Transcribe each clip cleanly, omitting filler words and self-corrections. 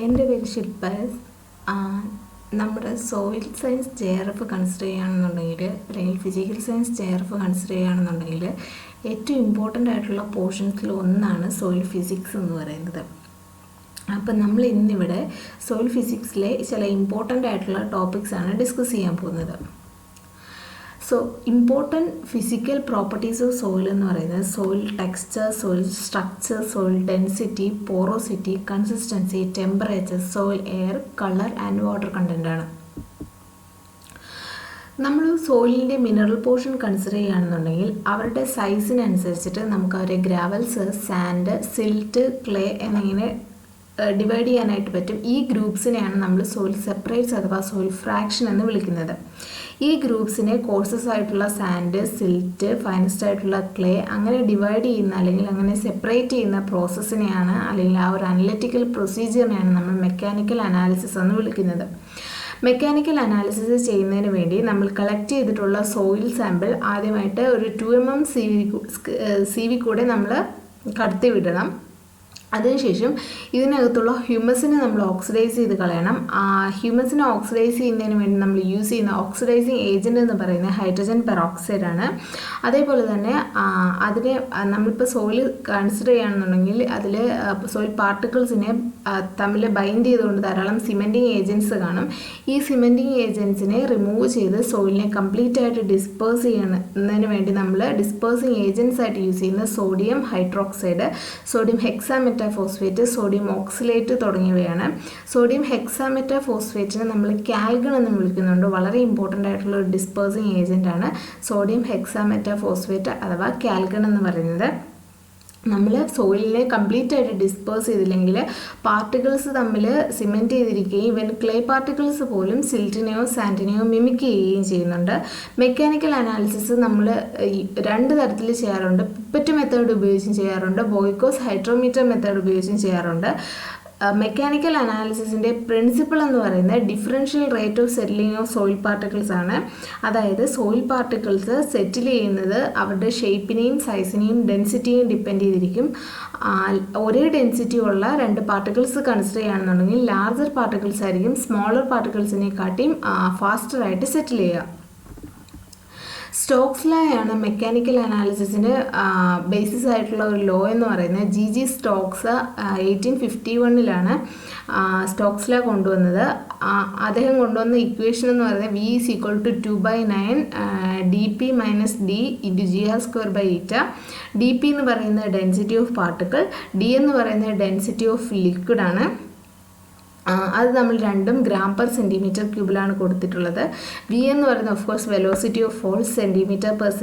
എൻ്റെ പേര് ശില്പ എസ്. നമ്മുടെ സോയിൽ സയൻസ് JRF കൺസിഡർ ചെയ്യുകയാണെന്നുണ്ടെങ്കിൽ അല്ലെങ്കിൽ ഫിസിക്കൽ സയൻസ് JRF കൺസിഡർ ചെയ്യുകയാണെന്നുണ്ടെങ്കിൽ ഏറ്റവും ഇമ്പോർട്ടൻ്റ് ആയിട്ടുള്ള പോർഷൻസിൽ ഒന്നാണ് സോയിൽ ഫിസിക്സ് എന്ന് പറയുന്നത്. അപ്പം നമ്മൾ ഇന്നിവിടെ സോയിൽ ഫിസിക്സിലെ ചില ഇമ്പോർട്ടൻ്റ് ആയിട്ടുള്ള ടോപ്പിക്സാണ് ഡിസ്കസ് ചെയ്യാൻ പോകുന്നത്. So important physical properties of soil എന്ന് പറയുന്നത് soil texture, soil structure, soil density, porosity, consistency, temperature, soil air, colour and water content ആണ്. നമ്മൾ സോയിലിൻ്റെ മിനറൽ പോർഷൻ കൺസിഡർ ചെയ്യുകയാണെന്നുണ്ടെങ്കിൽ അവരുടെ സൈസിനനുസരിച്ചിട്ട് നമുക്ക് അവരെ ഗ്രാവൽസ്, സാൻഡ്, സിൽറ്റ്, ക്ലേ എന്നിങ്ങനെ ഡിവൈഡ് ചെയ്യാനായിട്ട് പറ്റും. ഈ ഗ്രൂപ്പ്സിനെയാണ് നമ്മൾ സോയിൽ സെപ്പറേറ്റ്സ് അഥവാ സോയിൽ ഫ്രാക്ഷൻ എന്ന് വിളിക്കുന്നത്. ഈ ഗ്രൂപ്പ്സിനെ കോഴ്സസ് ആയിട്ടുള്ള സാൻഡ്, സിൽറ്റ്, ഫൈനസ്റ്റ് ആയിട്ടുള്ള ക്ലേ അങ്ങനെ ഡിവൈഡ് ചെയ്യുന്ന അല്ലെങ്കിൽ അങ്ങനെ സെപ്പറേറ്റ് ചെയ്യുന്ന പ്രോസസ്സിനെയാണ് അല്ലെങ്കിൽ ആ ഒരു അനലിറ്റിക്കൽ പ്രൊസീജിയറിനെയാണ് നമ്മൾ മെക്കാനിക്കൽ അനാലിസിസ് എന്ന് വിളിക്കുന്നത്. മെക്കാനിക്കൽ അനാലിസിസ് ചെയ്യുന്നതിന് വേണ്ടി നമ്മൾ കളക്ട് ചെയ്തിട്ടുള്ള സോയിൽ സാമ്പിൾ ആദ്യമായിട്ട് ഒരു 2 mm CV കൂടെ നമ്മൾ കടത്തി വിടണം. അതിനുശേഷം ഇതിനകത്തുള്ള ഹ്യൂമസിനെ നമ്മൾ ഓക്സിഡൈസ് ചെയ്ത് കളയണം. ഹ്യൂമസിനെ ഓക്സിഡൈസ് ചെയ്യുന്നതിന് വേണ്ടി നമ്മൾ യൂസ് ചെയ്യുന്ന ഓക്സിഡൈസിങ് ഏജൻറ്റ് എന്ന് പറയുന്നത് ഹൈഡ്രജൻ പെറോക്സൈഡ് ആണ്. അതേപോലെ തന്നെ അതിനെ നമ്മളിപ്പോൾ സോയിൽ കൺസിഡർ ചെയ്യുകയാണെന്നുണ്ടെങ്കിൽ അതിൽ സോയിൽ പാർട്ടിക്കിൾസിനെ തമ്മിൽ ബൈൻഡ് ചെയ്തുകൊണ്ട് ധാരാളം സിമെൻറ്റിങ് ഏജൻറ്റ്സ് കാണും. ഈ സിമെൻറ്റിങ് ഏജൻറ്റ്സിനെ റിമൂവ് ചെയ്ത് സോയിലിനെ കംപ്ലീറ്റ് ആയിട്ട് ഡിസ്പേഴ്സ് ചെയ്യുന്നതിന് വേണ്ടി നമ്മൾ ഡിസ്പേഴ്സിങ് ഏജൻറ്റ്സ് ആയിട്ട് യൂസ് ചെയ്യുന്ന sodium hydroxide, sodium hexametaphosphate, sodium oxalate തുടങ്ങിയവയാണ്. സോഡിയം ഹെക്സാമെറ്റാഫോസ്ഫേറ്റിനെ നമ്മൾ കാൽഗൺ എന്ന് വിളിക്കുന്നുണ്ട്. വളരെ ഇമ്പോർട്ടൻ്റ് ആയിട്ടുള്ള ഒരു ഡിസ്പേഴ്സിങ് ഏജൻ്റ് ആണ് സോഡിയം ഹെക്സാമെറ്റാഫോസ്ഫേറ്റ് അഥവാ കാൽഗൺ എന്ന് പറയുന്നത്. നമ്മൾ സോയിലിനെ കംപ്ലീറ്റ് ആയിട്ട് ഡിസ്പേഴ്സ് ചെയ്തില്ലെങ്കിൽ പാർട്ടിക്കിൾസ് തമ്മിൽ സിമെൻറ്റ് ചെയ്തിരിക്കുകയും ഇവൻ ക്ലേ പാർട്ടിക്കിൾസ് പോലും സിൽറ്റിനെയോ സാൻഡിനെയോ മിമിക് ചെയ്യുകയും ചെയ്യുന്നുണ്ട്. മെക്കാനിക്കൽ അനാലിസിസ് നമ്മൾ 2 തരത്തിൽ ചെയ്യാറുണ്ട്. പിപ്പറ്റ് മെത്തേഡ് ഉപയോഗിച്ചും ചെയ്യാറുണ്ട്, ബോയ്ക്കോസ് ഹൈഡ്രോമീറ്റർ മെത്തേഡ് ഉപയോഗിച്ചും ചെയ്യാറുണ്ട്. മെക്കാനിക്കൽ അനാലിസിസിൻ്റെ പ്രിൻസിപ്പിൾ എന്ന് പറയുന്നത് differential rate of settling of soil particles ആണ്. അതായത് സോയിൽ പാർട്ടിക്കിൾസ് സെറ്റിൽ ചെയ്യുന്നത് അവരുടെ ഷേപ്പിനെയും സൈസിനെയും ഡെൻസിറ്റിയും ഡിപ്പെൻഡ് ചെയ്തിരിക്കും. ഒരേ ഡെൻസിറ്റി ഉള്ള 2 പാർട്ടിക്കിൾസ് കൺസിഡർ ചെയ്യുകയാണെന്നുണ്ടെങ്കിൽ ലാർജർ പാർട്ടിക്കിൾസ് ആയിരിക്കും സ്മോളർ പാർട്ടിക്കിൾസിനെക്കാട്ടിയും ഫാസ്റ്ററായിട്ട് സെറ്റിൽ ചെയ്യുക. സ്റ്റോക്സ് ലോ ആണ് മെക്കാനിക്കൽ അനാലിസിസിന് ബേസിസ് ആയിട്ടുള്ള ഒരു ലോ എന്ന് പറയുന്നത്. GG സ്റ്റോക്സ് 1851 സ്റ്റോക്സ് ലോ കൊണ്ടുവന്നത്. അദ്ദേഹം കൊണ്ടുവന്ന ഇക്വേഷൻ എന്ന് പറയുന്നത് V = 2/9 dP - d × gr²/η. dP എന്ന് പറയുന്നത് ഡെൻസിറ്റി ഓഫ് പാർട്ടിക്കിൾ, d എന്ന് പറയുന്നത് ഡെൻസിറ്റി ഓഫ് ലിക്വിഡ് ആണ്. അത് നമ്മൾ രണ്ടും gram/cm³ കൊടുത്തിട്ടുള്ളത്. V എന്ന് പറയുന്നത് of course velocity of fall cm/s.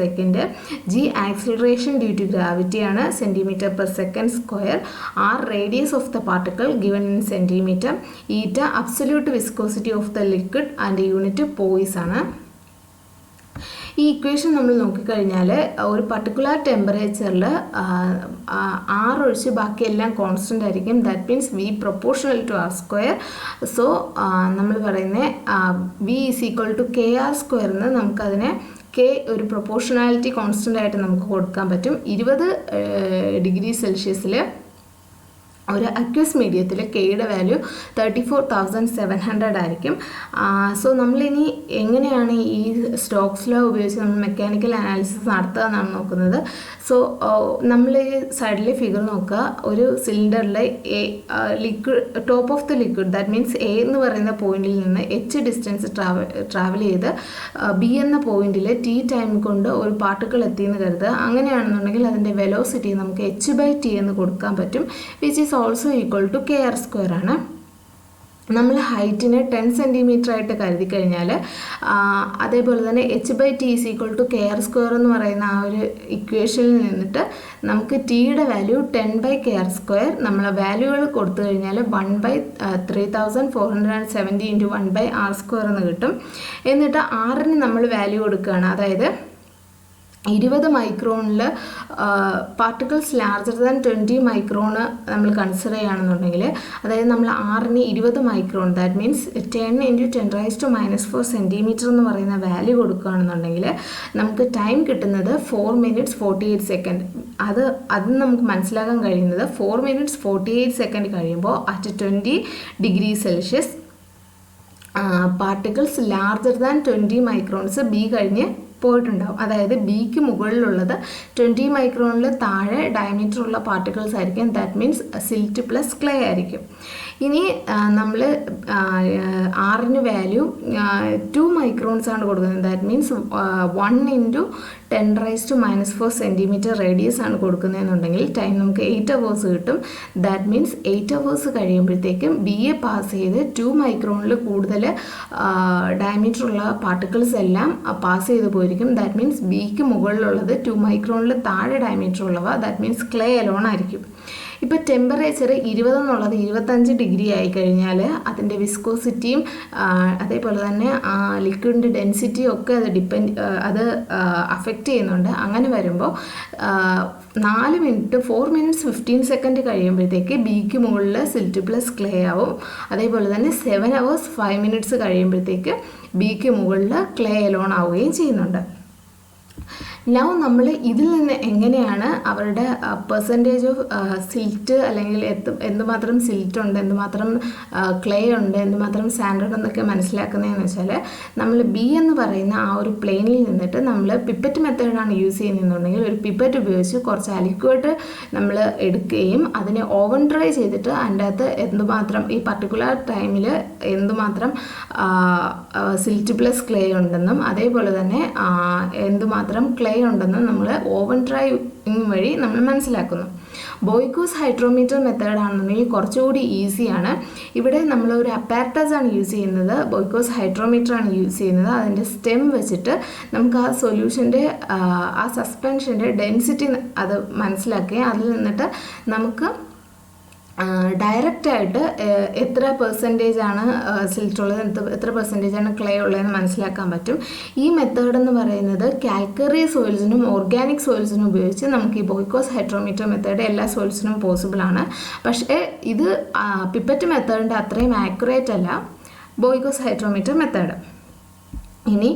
G acceleration due to gravity ആണ് cm/s². R radius of the particle given in centimetre. Eta absolute viscosity of the liquid and unit poise ആണ്. ഈ equation നമ്മൾ നോക്കിക്കഴിഞ്ഞാൽ ഒരു particular ടെമ്പറേച്ചറിൽ R ഒഴിച്ച് ബാക്കിയെല്ലാം constant ആയിരിക്കും. That means V proportional to R². So നമ്മൾ പറയുന്നത് V = KR² എന്ന് നമുക്കതിനെ K ഒരു പ്രൊപ്പോർഷണാലിറ്റി കോൺസ്റ്റൻ്റ് ആയിട്ട് നമുക്ക് കൊടുക്കാൻ പറ്റും. 20 ഡിഗ്രി സെൽഷ്യസിൽ ഒരു അക്വസ് മീഡിയത്തിൽ കെയുടെ വാല്യൂ 34,700 ആയിരിക്കും. സോ നമ്മളിനി എങ്ങനെയാണ് ഈ സ്റ്റോക്സ് ലോ ഉപയോഗിച്ച് നമ്മൾ മെക്കാനിക്കൽ അനാലിസിസ് നടത്തുക എന്നാണ് നോക്കുന്നത്. സോ നമ്മൾ ഈ സൈഡിലെ ഫിഗർ നോക്കുക. ഒരു സിലിണ്ടറിലെ liquid top of the liquid that means A എന്ന് പറയുന്ന പോയിന്റിൽ നിന്ന് H ഡിസ്റ്റൻസ് ട്രാവൽ ചെയ്ത് B എന്ന പോയിന്റിൽ T ടൈം കൊണ്ട് ഒരു പാർട്ടിക്കിൾ എത്തിയെന്ന് കരുതുക. അങ്ങനെയാണെന്നുണ്ടെങ്കിൽ അതിൻ്റെ വെലോസിറ്റി നമുക്ക് h/t എന്ന് കൊടുക്കാൻ പറ്റും, which is also equal to KR² ആണ്. നമ്മൾ ഹൈറ്റിനെ 10 cm ആയിട്ട് കരുതി കഴിഞ്ഞാൽ അതേപോലെ തന്നെ h/t = KR² എന്ന് പറയുന്ന ആ ഒരു ഇക്വേഷനിൽ നിന്നിട്ട് നമുക്ക് ടിയുടെ വാല്യൂ 10/KR². നമ്മൾ വാല്യൂകൾ കൊടുത്തു കഴിഞ്ഞാൽ 1/3470 × 1/R² എന്ന് കിട്ടും. എന്നിട്ട് ആറിന് നമ്മൾ വാല്യൂ കൊടുക്കുകയാണ്. അതായത് 20 മൈക്രോണിൽ പാർട്ടിക്കിൾസ് ലാർജർ ദാൻ 20 മൈക്രോണ് നമ്മൾ കൺസിഡർ ചെയ്യുകയാണെന്നുണ്ടെങ്കിൽ, അതായത് നമ്മൾ ആറിന് 20 മൈക്രോൺ, ദാറ്റ് മീൻസ് 10 × 10⁻⁴ സെൻറ്റിമീറ്റർ എന്ന് പറയുന്ന വാല്യൂ കൊടുക്കുകയാണെന്നുണ്ടെങ്കിൽ നമുക്ക് ടൈം കിട്ടുന്നത് 4 minutes 48 സെക്കൻഡ്. അത് നമുക്ക് മനസ്സിലാക്കാൻ കഴിയുന്നത് 4 minutes 48 സെക്കൻഡ് കഴിയുമ്പോൾ at 20 degree Celsius particles larger than 20 microns B കഴിഞ്ഞ് പോയിട്ടുണ്ടാവും. അതായത് ബിക്ക് മുകളിലുള്ളത് 20 മൈക്രോണിൽ താഴെ ഡയമീറ്റർ ഉള്ള പാർട്ടിക്കിൾസ് ആയിരിക്കും. That means silt plus clay ആയിരിക്കും. ഇനി നമ്മൾ ആറിന് വാല്യൂ 2 മൈക്രോൺസ് ആണ് കൊടുക്കുന്നത്. ദാറ്റ് മീൻസ് 1 × 10⁻⁴ സെൻറ്റിമീറ്റർ റേഡിയസ് ആണ് കൊടുക്കുന്നതെന്നുണ്ടെങ്കിൽ ടൈം നമുക്ക് 8 hours കിട്ടും. ദാറ്റ് മീൻസ് 8 hours കഴിയുമ്പോഴത്തേക്കും ബിയെ പാസ് ചെയ്ത് 2 മൈക്രോണിൽ കൂടുതൽ ഡയമീറ്റർ ഉള്ള പാർട്ടിക്കിൾസ് എല്ലാം പാസ് ചെയ്ത് പോയിരിക്കും. ദാറ്റ് മീൻസ് ബിക്ക് മുകളിലുള്ളത് 2 മൈക്രോണിൽ താഴെ ഡയമീറ്റർ ഉള്ളവ, ദാറ്റ് മീൻസ് ക്ലേ അലോൺ ആയിരിക്കും. ഇപ്പോൾ ടെമ്പറേച്ചർ 20 എന്നുള്ളത് 25 ഡിഗ്രി ആയി കഴിഞ്ഞാൽ അതിൻ്റെ വിസ്കോസിറ്റിയും അതേപോലെ തന്നെ ലിക്വിഡിൻ്റെ ഡെൻസിറ്റിയും ഒക്കെ അത് അഫക്റ്റ് ചെയ്യുന്നുണ്ട്. അങ്ങനെ വരുമ്പോൾ 4 minutes 15 സെക്കൻഡ് കഴിയുമ്പോഴത്തേക്ക് ബിക്ക് മുകളിൽ സിൽറ്റ് പ്ലസ് ക്ലേ ആവും. അതേപോലെ തന്നെ 7 hours 5 minutes കഴിയുമ്പോഴത്തേക്ക് ബിക്ക് മുകളിൽ ക്ലേ അലോൺ ആവുകയും ചെയ്യുന്നുണ്ട്. നൗ നമ്മൾ ഇതിൽ നിന്ന് എങ്ങനെയാണ് അവരുടെ പെർസെൻറ്റേജ് ഓഫ് സിൽറ്റ് അല്ലെങ്കിൽ എന്തുമാത്രം സിൽറ്റ് ഉണ്ട്, എന്തുമാത്രം ക്ലേ ഉണ്ട്, എന്തുമാത്രം സാൻഡ് ഉണ്ട് എന്നൊക്കെ മനസ്സിലാക്കുന്നതെന്ന് വെച്ചാൽ, നമ്മൾ ബി എന്ന് പറയുന്ന ആ ഒരു പ്ലെയിനിൽ നിന്നിട്ട് നമ്മൾ പിപ്പറ്റ് മെത്തേഡാണ് യൂസ് ചെയ്യുന്നതെന്നുണ്ടെങ്കിൽ ഒരു പിപ്പറ്റ് ഉപയോഗിച്ച് കുറച്ച് ലിക്വിഡ് നമ്മൾ എടുക്കുകയും അതിനെ ഓവൻ ഡ്രൈ ചെയ്തിട്ട് അതിൻ്റെ അകത്ത് എന്തുമാത്രം ഈ പർട്ടിക്കുലർ ടൈമിൽ എന്തുമാത്രം സിൽറ്റ് പ്ലസ് ക്ലേ ഉണ്ടെന്നും അതേപോലെ തന്നെ എന്തുമാത്രം ക്ലേ ഉണ്ടെന്നും നമ്മൾ ഓവൻ ഡ്രൈവിംഗ് വഴി നമ്മൾ മനസ്സിലാക്കുന്നു. ബോയ്ക്കോസ് ഹൈഡ്രോമീറ്റർ മെത്തേഡ് ആണെന്നുണ്ടെങ്കിൽ കുറച്ചുകൂടി ഈസിയാണ്. ഇവിടെ നമ്മൾ ഒരു അപ്പാരറ്റസ് ആണ് യൂസ് ചെയ്യുന്നത്, ബോയ്ക്കോസ് ഹൈഡ്രോമീറ്റർ ആണ് യൂസ് ചെയ്യുന്നത്. അതിൻ്റെ സ്റ്റെം വെച്ചിട്ട് നമുക്ക് ആ സൊല്യൂഷൻ്റെ ആ സസ്പെൻഷൻ്റെ ഡെൻസിറ്റി അത് മനസ്സിലാക്കുകയും അതിൽ നിന്നിട്ട് നമുക്ക് ഡയറക്റ്റായിട്ട് എത്ര പെർസെൻറ്റേജാണ് സിൽറ്റ് ഉള്ളത്, എത്ര പെർസെൻറ്റേജാണ് ക്ലേ ഉള്ളതെന്ന് മനസ്സിലാക്കാൻ പറ്റും. ഈ മെത്തേഡ് എന്ന് പറയുന്നത് കാൽക്കറി സോയിൽസിനും ഓർഗാനിക് സോയിൽസിനും ഉപയോഗിച്ച് നമുക്ക് ഈ ബോയ്ക്കോസ് ഹൈഡ്രോമീറ്റർ മെത്തേഡ് എല്ലാ സോയിൽസിനും പോസിബിൾ ആണ്. പക്ഷേ ഇത് പിപ്പറ്റ് മെത്തേഡിൻ്റെ അത്രയും ആക്യുറേറ്റ് അല്ല ബോയ്ക്കോസ് ഹൈഡ്രോമീറ്റർ മെത്തേഡ്. ഇനി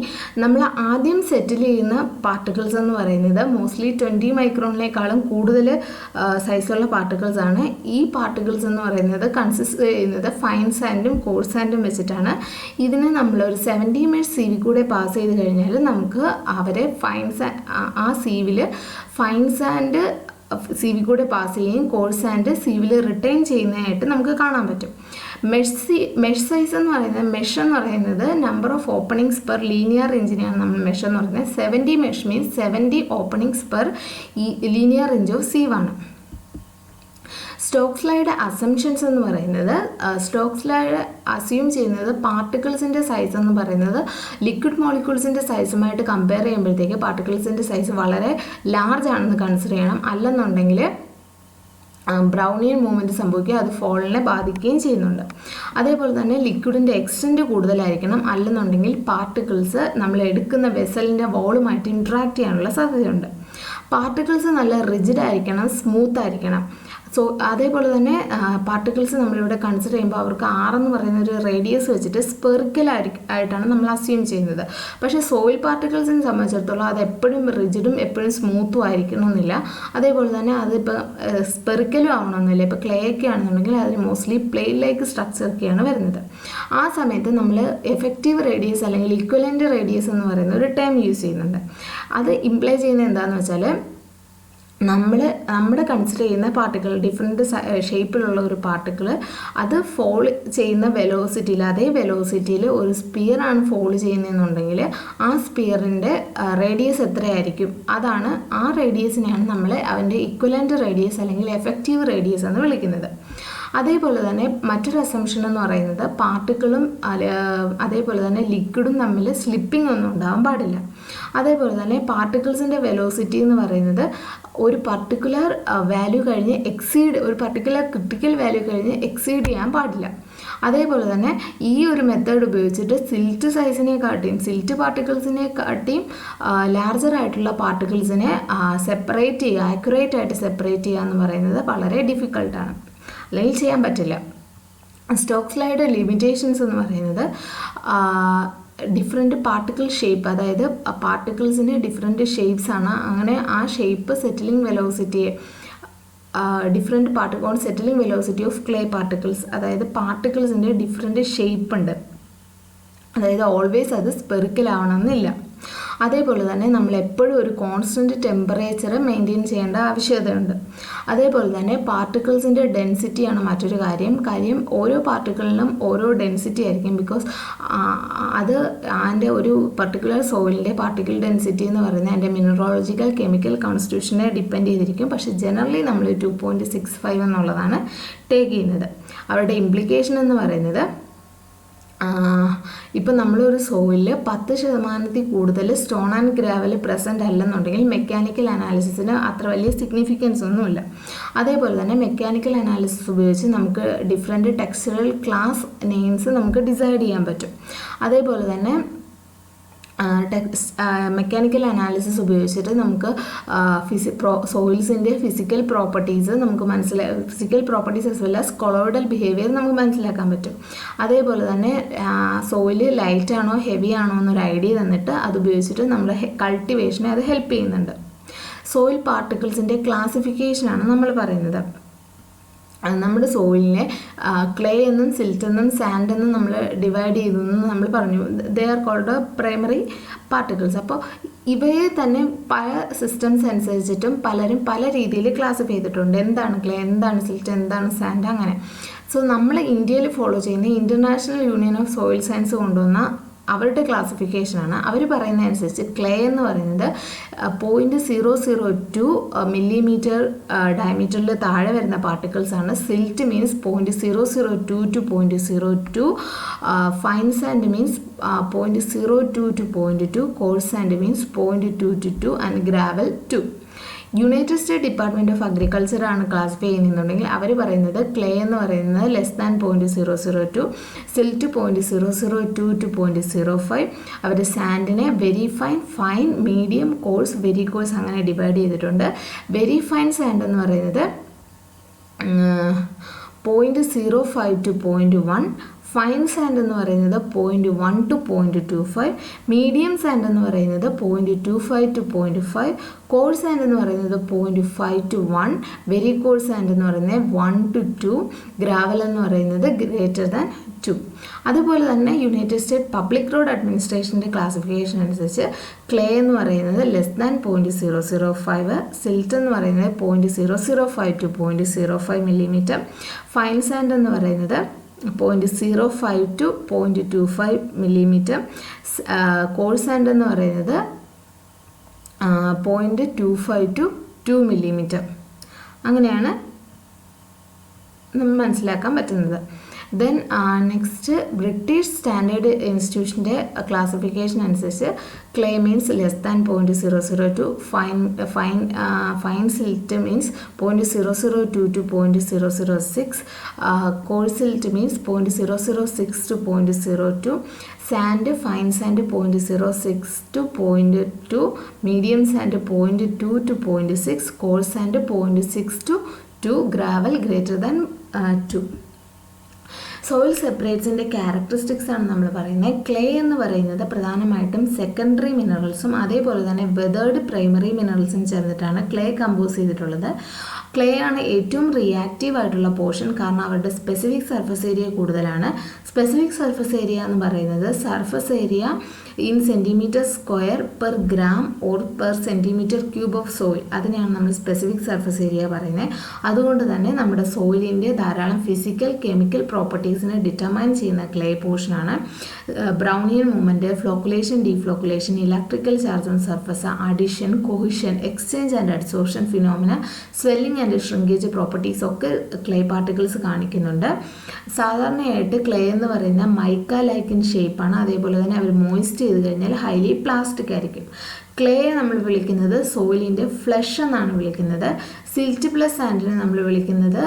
നമ്മൾ ആദ്യം സെറ്റിൽ ചെയ്യുന്ന പാർട്ടിക്കിൾസ് എന്ന് പറയുന്നത് മോസ്റ്റ്ലി 20 മൈക്രോണിനേക്കാളും കൂടുതൽ സൈസുള്ള പാർട്ടിക്കിൾസ് ആണ്. ഈ പാർട്ടിക്കിൾസ് എന്ന് പറയുന്നത് കൺസിസ്റ്റ് ചെയ്യുന്നത് ഫൈൻ സാൻഡും കോഴ്സ് സാൻഡും വെച്ചിട്ടാണ്. ഇതിന് നമ്മളൊരു 70 mesh സീവി കൂടെ പാസ് ചെയ്ത് കഴിഞ്ഞാൽ നമുക്ക് അവരെ ആ സീവിൽ ഫൈൻ സാൻഡ് സീവി കൂടെ പാസ് ചെയ്യുകയും കോഴ്സ് സാൻഡ് സീവിൽ റിട്ടേൺ ചെയ്യുന്നതായിട്ട് നമുക്ക് കാണാൻ പറ്റും. മെഷ് സൈസ് എന്ന് പറയുന്നത് മെഷ് എന്ന് പറയുന്നത് number of openings per linear ഇഞ്ചിനെയാണ് നമ്മൾ മെഷ് എന്ന് പറയുന്നത്. 70 mesh means 70 openings per linear inch of sieve ആണ്. സ്റ്റോക്സ്-ലൈയുടെ അസംഷൻസ് എന്ന് പറയുന്നത്, സ്റ്റോക്സ്-ലൈഡ് അസ്യൂം ചെയ്യുന്നത് പാർട്ടിക്കിൾസിൻ്റെ സൈസ് എന്ന് പറയുന്നത് ലിക്വിഡ് മോളിക്യൂൾസിൻ്റെ സൈസുമായിട്ട് കമ്പയർ ചെയ്യുമ്പോഴത്തേക്ക് പാർട്ടിക്കിൾസിൻ്റെ സൈസ് വളരെ ലാർജ് ആണെന്ന് കൺസിഡർ ചെയ്യണം. അല്ലെന്നുണ്ടെങ്കിൽ ബ്രൗണിയൻ മൂവ്മെൻറ്റ് സംഭവിക്കുക, അത് ഫോളിനെ ബാധിക്കുകയും ചെയ്യുന്നുണ്ട്. അതേപോലെ തന്നെ ലിക്വിഡിൻ്റെ എക്സ്റ്റെൻറ്റ് കൂടുതലായിരിക്കണം. അല്ലെന്നുണ്ടെങ്കിൽ പാർട്ടിക്കിൾസ് നമ്മൾ എടുക്കുന്ന വെസലിൻ്റെ വോളുമായിട്ട് ഇൻട്രാക്ട് ചെയ്യാനുള്ള സാധ്യതയുണ്ട്. പാർട്ടിക്കിൾസ് നല്ല റിജിഡ് ആയിരിക്കണം, സ്മൂത്ത് ആയിരിക്കണം. സോ അതേപോലെ തന്നെ പാർട്ടിക്കിൾസ് നമ്മളിവിടെ കൺസിഡർ ചെയ്യുമ്പോൾ അവർക്ക് എന്ന് പറയുന്ന ഒരു റേഡിയസ് വെച്ചിട്ട് സ്പെറിക്കൽ ആയിട്ടാണ് നമ്മൾ അസ്യൂം ചെയ്യുന്നത്. പക്ഷേ സോയിൽ പാർട്ടിക്കിൾസിനെ സംബന്ധിച്ചിടത്തോളം അത് എപ്പോഴും റിജിഡും എപ്പോഴും സ്മൂത്തും ആയിരിക്കണമെന്നില്ല. അതേപോലെ തന്നെ അതിപ്പോൾ സ്പെറിക്കലും ആവണമെന്നില്ല. ഇപ്പോൾ ക്ലേ ഒക്കെ ആണെന്നുണ്ടെങ്കിൽ അതിന് മോസ്റ്റ്ലി പ്ലെയിൻ ലൈക്ക് സ്ട്രക്ചറൊക്കെയാണ് വരുന്നത്. ആ സമയത്ത് നമ്മൾ എഫക്റ്റീവ് റേഡിയസ് അല്ലെങ്കിൽ ഇക്വലൻ്റ് റേഡിയസ് എന്ന് പറയുന്ന ഒരു ടേം യൂസ് ചെയ്യുന്നുണ്ട്. അത് ഇംപ്ലൈ ചെയ്യുന്നത് എന്താണെന്ന് വെച്ചാൽ, നമ്മുടെ കൺസിഡർ ചെയ്യുന്ന പാർട്ടിക്കിൾ ഡിഫറെൻറ്റ് ഷേപ്പിലുള്ള ഒരു പാർട്ടിക്കിൾ അത് ഫോൾ ചെയ്യുന്ന വെലോസിറ്റിയിൽ, അതേ വെലോസിറ്റിയിൽ ഒരു സ്പിയറാണ് ഫോൾ ചെയ്യുന്നതെന്നുണ്ടെങ്കിൽ ആ സ്പിയറിൻ്റെ റേഡിയസ് എത്രയായിരിക്കും, അതാണ് ആ റേഡിയസിനെയാണ് നമ്മൾ അവൻ്റെ ഇക്വലൻ്റ് റേഡിയസ് അല്ലെങ്കിൽ എഫക്റ്റീവ് റേഡിയസ് എന്ന് വിളിക്കുന്നത്. അതേപോലെ തന്നെ മറ്റൊരു അസംഷൻ എന്ന് പറയുന്നത് പാർട്ടിക്കിളും അതേപോലെ തന്നെ ലിക്വിഡും തമ്മിൽ സ്ലിപ്പിംഗ് ഒന്നും ഉണ്ടാകാൻ പാടില്ല. അതേപോലെ തന്നെ പാർട്ടിക്കിൾസിൻ്റെ വെലോസിറ്റി എന്ന് പറയുന്നത് ഒരു പർട്ടിക്കുലർ വാല്യൂ കഴിഞ്ഞ് ഒരു പർട്ടിക്കുലർ ക്രിട്ടിക്കൽ വാല്യൂ കഴിഞ്ഞ് എക്സീഡ് ചെയ്യാൻ പാടില്ല. അതേപോലെ തന്നെ ഈ ഒരു മെത്തേഡ് ഉപയോഗിച്ചിട്ട് സിൽറ്റ് പാർട്ടിക്കിൾസിനെ കാട്ടിയും ലാർജർ ആയിട്ടുള്ള പാർട്ടിക്കിൾസിനെ സെപ്പറേറ്റ് ചെയ്യുക, ആക്യുറേറ്റ് ആയിട്ട് സെപ്പറേറ്റ് ചെയ്യുക എന്ന് പറയുന്നത് വളരെ ഡിഫിക്കൾട്ടാണ്, അല്ലെങ്കിൽ ചെയ്യാൻ പറ്റില്ല. സ്റ്റോക്സ് ലോയുടെ ലിമിറ്റേഷൻസ് എന്ന് പറയുന്നത് ഡിഫറെൻറ്റ് പാർട്ടിക്കിൾ ഷേപ്പ്, അതായത് പാർട്ടിക്കിൾസിന് ഡിഫറെൻറ്റ് ഷേപ്സ് ആണ്. അങ്ങനെ ആ ഷേപ്പ് സെറ്റിലിംഗ് വെലോസിറ്റിയെ different particle settling velocity of clay particles, അതായത് പാർട്ടിക്കിൾസിൻ്റെ ഡിഫറെൻറ്റ് ഷേപ്പ് ഉണ്ട്. അതായത് ഓൾവേസ് അത് സ്പെറിക്കൽ ആവണമെന്നില്ല. അതേപോലെ തന്നെ നമ്മൾ എപ്പോഴും ഒരു കോൺസ്റ്റൻറ്റ് ടെമ്പറേച്ചർ മെയിൻറ്റെയിൻ ചെയ്യേണ്ട ആവശ്യകതയുണ്ട്. അതേപോലെ തന്നെ പാർട്ടിക്കിൾസിൻ്റെ ഡെൻസിറ്റിയാണ് മറ്റൊരു കാര്യം. ഓരോ പാർട്ടിക്കിളിനും ഓരോ ഡെൻസിറ്റി ആയിരിക്കും. ബിക്കോസ് അത് അതിൻ്റെ ഒരു പർട്ടിക്കുലർ സോയിലിൻ്റെ പാർട്ടിക്കിൾ ഡെൻസിറ്റി എന്ന് പറയുന്നത് അതിൻ്റെ മിനറോളജിക്കൽ കെമിക്കൽ കോൺസ്റ്റിറ്റ്യൂഷനെ ഡിപ്പെൻഡ് ചെയ്തിരിക്കും. പക്ഷേ ജനറലി നമ്മൾ 2.65 എന്നുള്ളതാണ് ടേക്ക് ചെയ്യുന്നത്. അവരുടെ ഇംപ്ലിക്കേഷൻ എന്ന് പറയുന്നത് ഇപ്പം നമ്മളൊരു സോയിലിൽ 10% കൂടുതൽ സ്റ്റോൺ ആൻഡ് ഗ്രാവൽ പ്രസൻറ്റ് അല്ലെന്നുണ്ടെങ്കിൽ മെക്കാനിക്കൽ അനാലിസിസിന് അത്ര വലിയ സിഗ്നിഫിക്കൻസ് ഒന്നുമില്ല. അതേപോലെ തന്നെ മെക്കാനിക്കൽ അനാലിസിസ് ഉപയോഗിച്ച് നമുക്ക് ഡിഫറെൻറ്റ് ടെക്സ്ചറൽ ക്ലാസ് നെയിംസ് നമുക്ക് ഡിസൈഡ് ചെയ്യാൻ പറ്റും. അതേപോലെ തന്നെ മെക്കാനിക്കൽ അനാലിസിസ് ഉപയോഗിച്ചിട്ട് നമുക്ക് സോയിൽസിൻ്റെ ഫിസിക്കൽ പ്രോപ്പർട്ടീസ് നമുക്ക് physical properties as well as colloidal behaviour നമുക്ക് മനസ്സിലാക്കാൻ പറ്റും. അതേപോലെ തന്നെ സോയില് ലൈറ്റ് ആണോ ഹെവി ആണോ എന്നൊരു ഐഡിയ തന്നിട്ട് അതുപയോഗിച്ചിട്ട് നമ്മുടെ കൾട്ടിവേഷനെ അത് ഹെൽപ്പ് ചെയ്യുന്നുണ്ട്. സോയിൽ പാർട്ടിക്കിൾസിൻ്റെ ക്ലാസിഫിക്കേഷനാണ് നമ്മൾ പറയുന്നത്. നമ്മുടെ സോയിലിനെ ക്ലേ എന്നും സിൽറ്റ് എന്നും സാൻഡ് എന്നും നമ്മൾ ഡിവൈഡ് ചെയ്തെന്നും നമ്മൾ പറഞ്ഞു. They are called primary particles. അപ്പോൾ ഇവയെ തന്നെ പല സിസ്റ്റംസ് അനുസരിച്ചിട്ടും പലരും പല രീതിയിൽ ക്ലാസിഫൈ ചെയ്തിട്ടുണ്ട്. എന്താണ് ക്ലേ, എന്താണ് സിൽറ്റ്, എന്താണ് സാൻഡ്, അങ്ങനെ. സോ നമ്മൾ ഇന്ത്യയിൽ ഫോളോ ചെയ്യുന്ന international union of soil science കൊണ്ടുവന്ന അവരുടെ ക്ലാസിഫിക്കേഷനാണ്. അവർ പറയുന്നതനുസരിച്ച് ക്ലേ എന്ന് പറയുന്നത് 0.002 മില്ലിമീറ്റർ ഡയമീറ്ററിൽ താഴെ വരുന്ന പാർട്ടിക്കിൾസാണ്. Silt means 0.002 to 0.02, fine sand means 0.02 to 0.2, coarse sand means 0.2 to 2 and gravel 2. United State department of agriculture ആണ് ക്ലാസിഫൈ ചെയ്യുന്നുണ്ടെങ്കിൽ അവർ പറയുന്നത് ക്ലേ എന്ന് പറയുന്നത് <0.002, സിൽറ്റ് 0.002 to 0.05. അവർ സാൻഡിനെ very fine, fine, medium, coarse, very coarse അങ്ങനെ ഡിവൈഡ് ചെയ്തിട്ടുണ്ട്. വെരി ഫൈൻ സാൻഡ് എന്ന് പറയുന്നത് 0.05 to 0.1, ഫൈൻ സാൻഡ് എന്ന് പറയുന്നത് 0.1 to 0.25, മീഡിയം സാൻഡ് എന്ന് പറയുന്നത് 0.25 to 0.5, കോഴ്സ് സാൻഡ് എന്ന് പറയുന്നത് 0.5 to 1, വെരി കോഴ്സ് സാൻഡ് എന്ന് പറയുന്നത് 1 to 2, ഗ്രാവൽ എന്ന് പറയുന്നത് ഗ്രേറ്റർ ദാൻ 2. അതുപോലെ തന്നെ യുണൈറ്റഡ് സ്റ്റേറ്റ് പബ്ലിക് റോഡ് അഡ്മിനിസ്ട്രേഷൻ്റെ ക്ലാസിഫിക്കേഷൻ അനുസരിച്ച് ക്ലേ എന്ന് പറയുന്നത് <0.005, സിൽറ്റ് എന്ന് പറയുന്നത് 0.005 to 0.05 മില്ലിമീറ്റർ, ഫൈൻ സാൻഡ് എന്ന് പറയുന്നത് 0.05 to 0.25 മില്ലിമീറ്റർ, കോഴ്സ് സാൻഡ് എന്ന് പറയുന്നത് 0.25 to 2 മില്ലിമീറ്റർ. അങ്ങനെയാണ് നമ്മൾ മനസ്സിലാക്കാൻ പറ്റുന്നത്. ദെൻ നെക്സ്റ്റ് ബ്രിട്ടീഷ് സ്റ്റാൻഡേർഡ് ഇൻസ്റ്റിറ്റ്യൂഷൻ്റെ ക്ലാസിഫിക്കേഷൻ അനുസരിച്ച് clay means <0.002, fine silt means 0.002 to 0.006, coarse silt means 0.006 to 0.02, sand, fine sand 0.06 to 0.2, medium sand 0.2 to 0.6, coarse sand 0.6 to 2, gravel greater than 2. Soil സെപ്പറേറ്റ്സിൻ്റെ characteristics ആണ് നമ്മൾ പറയുന്നത്. ക്ലേ എന്ന് പറയുന്നത് പ്രധാനമായിട്ടും secondary മിനറൽസും അതേപോലെ തന്നെ വെതേർഡ് പ്രൈമറി മിനറൽസും ചേർന്നിട്ടാണ് ക്ലേ കമ്പോസ് ചെയ്തിട്ടുള്ളത്. ക്ലേ ആണ് ഏറ്റവും റിയാക്റ്റീവ് ആയിട്ടുള്ള പോർഷൻ, കാരണം അവരുടെ സ്പെസിഫിക് സർഫസ് ഏരിയ കൂടുതലാണ്. സ്പെസിഫിക് സർഫസ് ഏരിയ എന്ന് പറയുന്നത് surface area in centimetre square per gram or per centimetre cube of soil, അതിനെയാണ് നമ്മൾ സ്പെസിഫിക് സർഫസ് ഏരിയ പറയുന്നത്. അതുകൊണ്ട് തന്നെ നമ്മുടെ സോയിലിൻ്റെ ധാരാളം ഫിസിക്കൽ കെമിക്കൽ പ്രോപ്പർട്ടീസിനെ ഡിറ്റർമൈൻ ചെയ്യുന്ന ക്ലേ പോർഷനാണ്. Brownian movement, flocculation, deflocculation, electrical charge on surface, adhesion, cohesion, exchange and adsorption phenomena, swelling and shrinkage properties ഒക്കെ ക്ലേ പാർട്ടിക്കിൾസ് കാണിക്കുന്നുണ്ട്. സാധാരണയായിട്ട് ക്ലേ എന്ന് പറയുന്ന മൈക്ക ലൈക്ക് ഇൻ ഷേപ്പാണ്. അതേപോലെ തന്നെ അവർ മോയിസ്റ്റ് ചെയ്ത് കഴിഞ്ഞാൽ ഹൈലി പ്ലാസ്റ്റിക് ആയിരിക്കും. ക്ലേ നമ്മൾ വിളിക്കുന്നത് സോയിലിൻ്റെ ഫ്ലഷ് എന്നാണ് വിളിക്കുന്നത്. സിൽറ്റ് പ്ലസ് സാൻഡിനെ നമ്മൾ വിളിക്കുന്നത്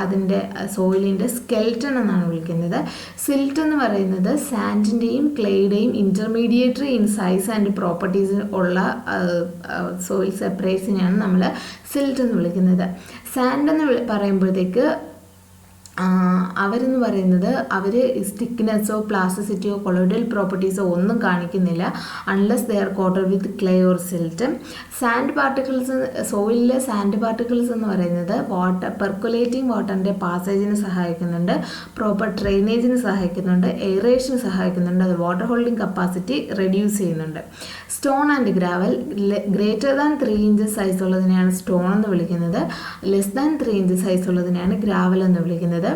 അതിൻ്റെ സോയിലിൻ്റെ സ്കെൽറ്റൺ എന്നാണ് വിളിക്കുന്നത്. സിൽറ്റ് എന്ന് പറയുന്നത് സാൻഡിൻ്റെയും ക്ലേയുടെയും ഇൻ്റർമീഡിയേറ്ററി ഇൻ സൈസ് ആൻഡ് പ്രോപ്പർട്ടീസ് ഉള്ള സോയിൽ സെപ്പറേറ്റ്സിനെയാണ് നമ്മൾ സിൽറ്റ് എന്ന് വിളിക്കുന്നത്. സാൻഡ് എന്ന് പറയുമ്പോഴത്തേക്ക് അവരെന്ന് പറയുന്നത് അവർ തിക്നെസ്സോ പ്ലാസ്റ്റിസിറ്റിയോ കൊളോയിഡൽ പ്രോപ്പർട്ടീസോ ഒന്നും കാണിക്കുന്നില്ല unless they are coated with clay or silt. Sand particles, സോയിലിലെ സാൻഡ് പാർട്ടിക്കിൾസ് എന്ന് പറയുന്നത് പെർക്കുലേറ്റിംഗ് വാട്ടറിൻ്റെ പാസേജിന് സഹായിക്കുന്നുണ്ട്, പ്രോപ്പർ ഡ്രെയിനേജിന് സഹായിക്കുന്നുണ്ട്, എയറേഷന് സഹായിക്കുന്നുണ്ട്, അത് വാട്ടർ ഹോൾഡിംഗ് കപ്പാസിറ്റി റെഡ്യൂസ് ചെയ്യുന്നുണ്ട്. Stone and gravel greater than 3 inches size ഉള്ളതിനെയാണ് സ്റ്റോൺ എന്ന് വിളിക്കുന്നത്, ലെസ് ദാൻ 3 ഇഞ്ചസ് സൈസ് ഉള്ളതിനെയാണ് ഗ്രാവൽ എന്ന് വിളിക്കുന്നത്.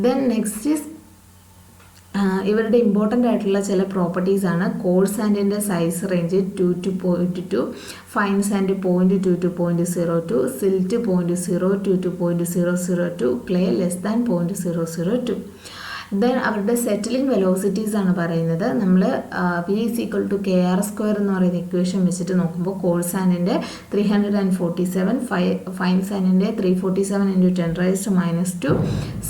ദെൻ നെക്സ്റ്റ് ഈസ് ഇവരുടെ ഇമ്പോർട്ടൻ്റ് ആയിട്ടുള്ള ചില പ്രോപ്പർട്ടീസാണ്. കോഴ്സ് സാൻഡിൻ്റെ size range 2 to 0.2, fine sand 0.2 to 0.02, silt 0.02 to 0.002, clay less than 0.002. Then അവരുടെ സെറ്റിലിംഗ് വെലോസിറ്റീസ് ആണ് പറയുന്നത്. നമ്മൾ V = KR² എന്ന് പറയുന്ന ഇക്വേഷൻ വെച്ചിട്ട് നോക്കുമ്പോൾ കോഴ്സ് സാൻഡിൻ്റെ 347, ഫൈൻ സാൻഡിൻ്റെ 347 × 10⁻²,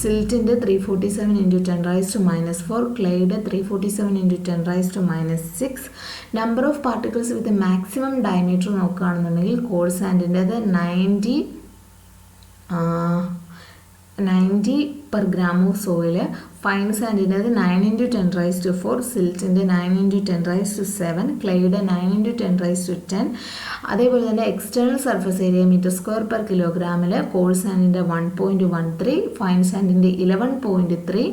സിൽറ്റിൻ്റെ 347 × 10⁻⁴, ക്ലേയുടെ 347 × 10⁻⁶. Number of particles with maximum diameter നോക്കുകയാണെന്നുണ്ടെങ്കിൽ കോഴ്സ് സാൻഡിൻ്റെത് 90 per gram of soil, fine സാൻഡിൻ്റെത് 9 × 10⁻⁴, സിൽറ്റിൻ്റെ 9 × 10⁻⁷, ക്ലേയുടെ 9 × 10⁻10. അതേപോലെ തന്നെ external surface area m²/kg coarse സാൻഡിൻ്റെ 1.13, ഫൈൻ സാൻഡിൻ്റെ 11.3,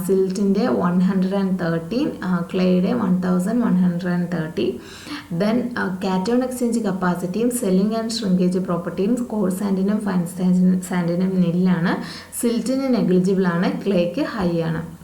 സിൽറ്റിൻ്റെ 113, ക്ലേയുടെ 1130. ദെൻ കാറ്റോൺ എക്സ്ചേഞ്ച് കപ്പാസിറ്റിയും swelling and shrinkage പ്രോപ്പർട്ടിയും course സാൻഡിനും fine സാൻഡിനും നില്ലാണ്, സിൽറ്റിന് negligible ആണ്, ക്ലേക്ക് ഹൈ ആണ്.